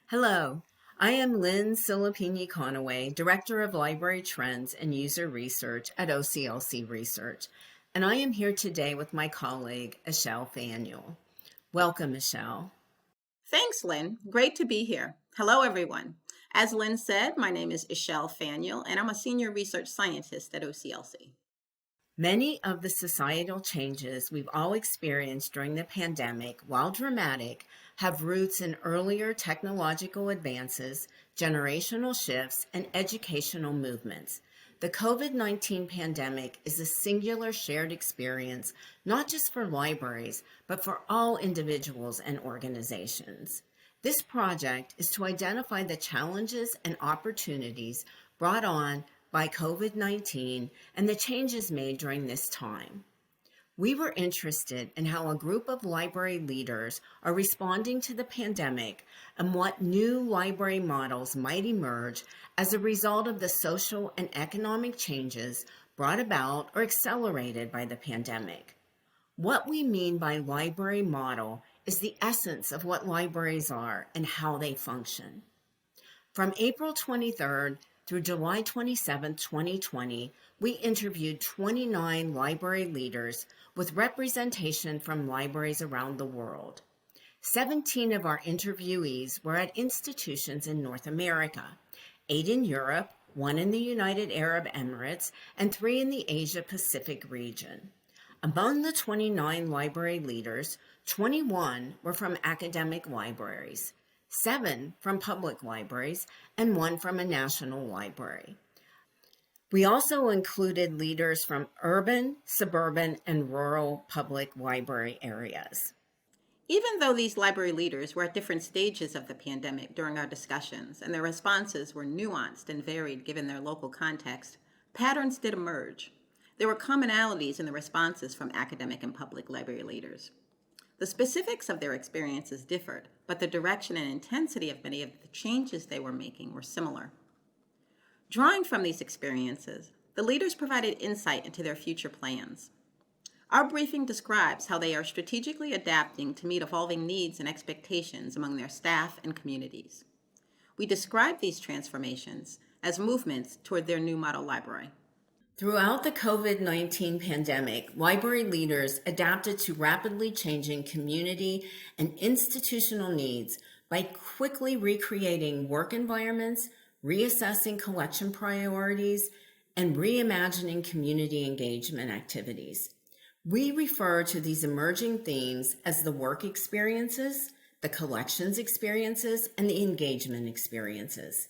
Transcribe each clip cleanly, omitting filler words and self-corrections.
Hello, I am Lynn Silipigni Connaway, Director of Library Trends and User Research at OCLC Research, and I am here today with my colleague, Ixchel Faniel. Welcome, Ixchel. Thanks, Lynn. Great to be here. Hello, everyone. As Lynn said, my name is Ixchel Faniel, and I'm a senior research scientist at OCLC. Many of the societal changes we've all experienced during the pandemic, while dramatic, have roots in earlier technological advances, generational shifts, and educational movements. The COVID-19 pandemic is a singular shared experience, not just for libraries, but for all individuals and organizations. This project is to identify the challenges and opportunities brought on by COVID-19 and the changes made during this time. We were interested in how a group of library leaders are responding to the pandemic and what new library models might emerge as a result of the social and economic changes brought about or accelerated by the pandemic. What we mean by library model is the essence of what libraries are and how they function. From April 23rd through July 27, 2020, we interviewed 29 library leaders with representation from libraries around the world. 17 of our interviewees were at institutions in North America, 8 in Europe, 1 in the United Arab Emirates, and 3 in the Asia-Pacific region. Among the 29 library leaders, 21 were from academic libraries, 7 from public libraries, and 1 from a national library. We also included leaders from urban, suburban, and rural public library areas. Even though these library leaders were at different stages of the pandemic during our discussions and their responses were nuanced and varied given their local context, patterns did emerge. There were commonalities in the responses from academic and public library leaders. The specifics of their experiences differed, but the direction and intensity of many of the changes they were making were similar. Drawing from these experiences, the leaders provided insight into their future plans. Our briefing describes how they are strategically adapting to meet evolving needs and expectations among their staff and communities. We describe these transformations as movements toward their new model library. Throughout the COVID-19 pandemic, library leaders adapted to rapidly changing community and institutional needs by quickly recreating work environments, reassessing collection priorities, and reimagining community engagement activities. We refer to these emerging themes as the work experiences, the collections experiences, and the engagement experiences.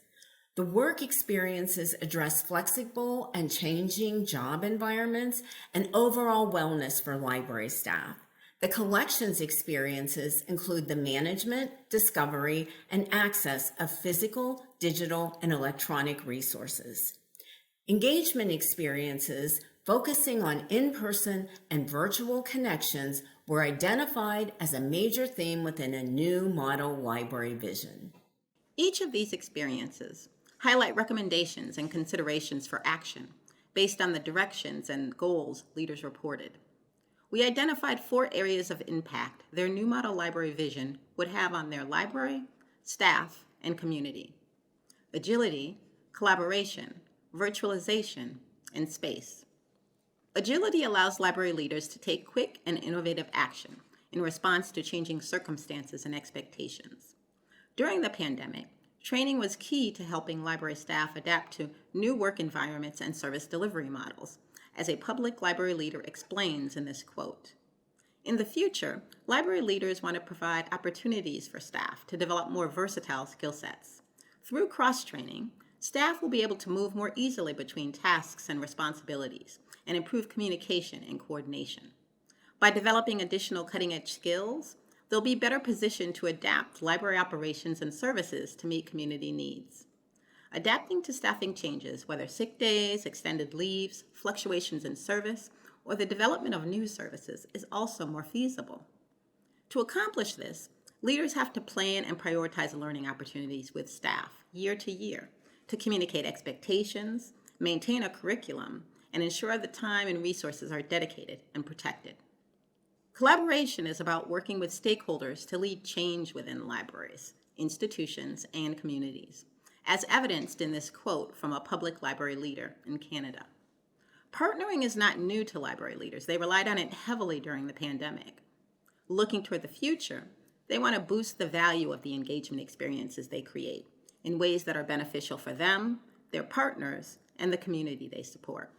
The work experiences address flexible and changing job environments and overall wellness for library staff. The collections experiences include the management, discovery, and access of physical, digital, and electronic resources. Engagement experiences focusing on in-person and virtual connections were identified as a major theme within a new model library vision. Each of these experiences highlight recommendations and considerations for action based on the directions and goals leaders reported. We identified 4 areas of impact their new model library vision would have on their library, staff, and community: agility, collaboration, virtualization, and space. Agility allows library leaders to take quick and innovative action in response to changing circumstances and expectations. During the pandemic, training was key to helping library staff adapt to new work environments and service delivery models, as a public library leader explains in this quote. In the future, library leaders want to provide opportunities for staff to develop more versatile skill sets. Through cross-training, staff will be able to move more easily between tasks and responsibilities and improve communication and coordination. By developing additional cutting-edge skills, they'll be better positioned to adapt library operations and services to meet community needs. Adapting to staffing changes, whether sick days, extended leaves, fluctuations in service, or the development of new services, is also more feasible. To accomplish this, leaders have to plan and prioritize learning opportunities with staff year to year to communicate expectations, maintain a curriculum, and ensure the time and resources are dedicated and protected. Collaboration is about working with stakeholders to lead change within libraries. institutions, and communities, as evidenced in this quote from a public library leader in Canada. Partnering is not new to library leaders. They relied on it heavily during the pandemic. Looking toward the future, they want to boost the value of the engagement experiences they create in ways that are beneficial for them, their partners, and the community they support.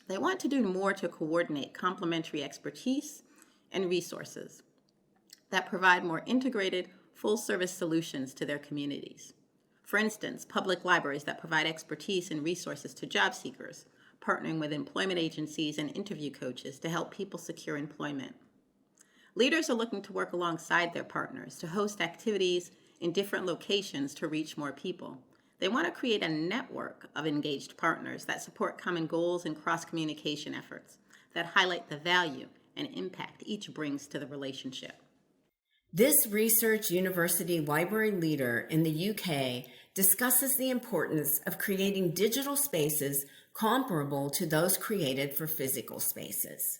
They want to do more to coordinate complementary expertise and resources that provide more integrated, full-service solutions to their communities. For instance, public libraries that provide expertise and resources to job seekers, partnering with employment agencies and interview coaches to help people secure employment. Leaders are looking to work alongside their partners to host activities in different locations to reach more people. They want to create a network of engaged partners that support common goals and cross-communication efforts that highlight the value and impact each brings to the relationship. This research university library leader in the UK discusses the importance of creating digital spaces comparable to those created for physical spaces.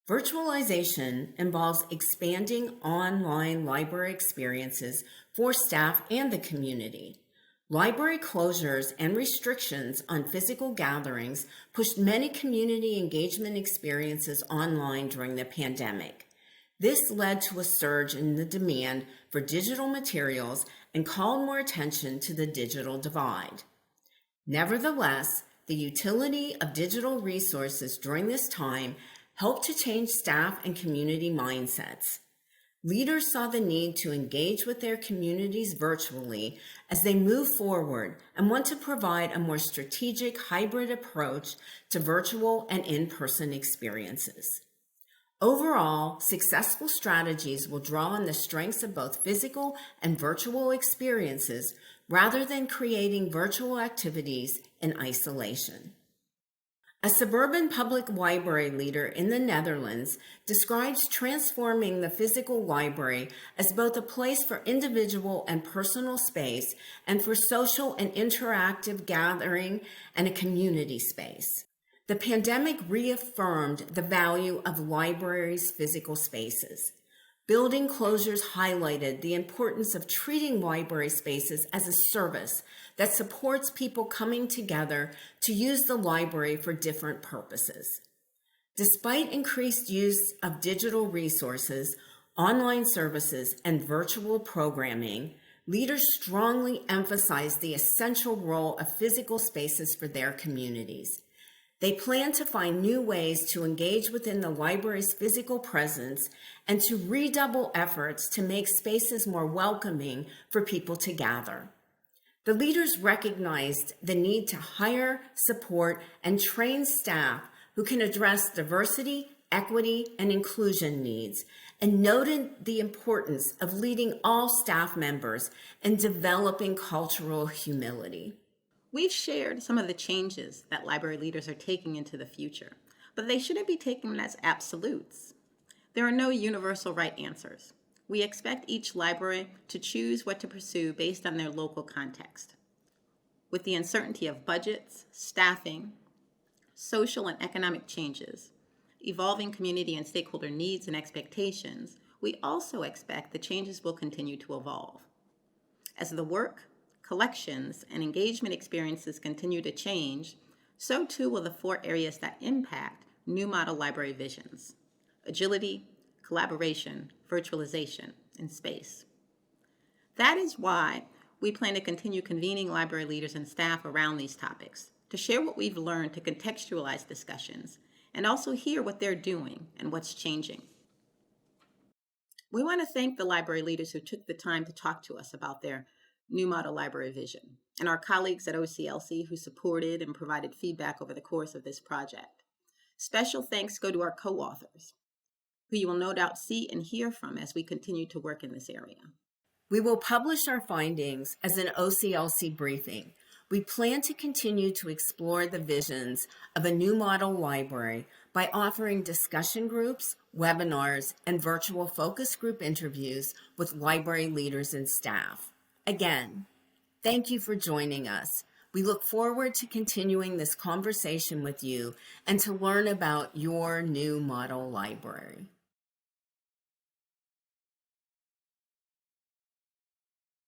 Virtualization involves expanding online library experiences for staff and the community. Library closures and restrictions on physical gatherings pushed many community engagement experiences online during the pandemic. This led to a surge in the demand for digital materials and called more attention to the digital divide. Nevertheless, the utility of digital resources during this time helped to change staff and community mindsets. Leaders saw the need to engage with their communities virtually as they move forward and want to provide a more strategic hybrid approach to virtual and in-person experiences. Overall, successful strategies will draw on the strengths of both physical and virtual experiences rather than creating virtual activities in isolation. A suburban public library leader in the Netherlands describes transforming the physical library as both a place for individual and personal space and for social and interactive gathering and a community space. The pandemic reaffirmed the value of libraries' physical spaces. Building closures highlighted the importance of treating library spaces as a service that supports people coming together to use the library for different purposes. Despite increased use of digital resources, online services, and virtual programming, leaders strongly emphasized the essential role of physical spaces for their communities. They plan to find new ways to engage within the library's physical presence and to redouble efforts to make spaces more welcoming for people to gather. The leaders recognized the need to hire, support, and train staff who can address diversity, equity, and inclusion needs, and noted the importance of leading all staff members and developing cultural humility. We've shared some of the changes that library leaders are taking into the future, but they shouldn't be taken as absolutes. There are no universal right answers. We expect each library to choose what to pursue based on their local context. With the uncertainty of budgets, staffing, social and economic changes, evolving community and stakeholder needs and expectations, we also expect the changes will continue to evolve. As the work, collections, and engagement experiences continue to change, so too will the 4 areas that impact new model library visions: agility, collaboration, virtualization, and space. That is why we plan to continue convening library leaders and staff around these topics, to share what we've learned, to contextualize discussions, and also hear what they're doing and what's changing. We want to thank the library leaders who took the time to talk to us about their new model library vision, and our colleagues at OCLC who supported and provided feedback over the course of this project. Special thanks go to our co-authors, who you will no doubt see and hear from as we continue to work in this area. We will publish our findings as an OCLC briefing. We plan to continue to explore the visions of a new model library by offering discussion groups, webinars, and virtual focus group interviews with library leaders and staff. Again, thank you for joining us. We look forward to continuing this conversation with you and to learn about your new model library.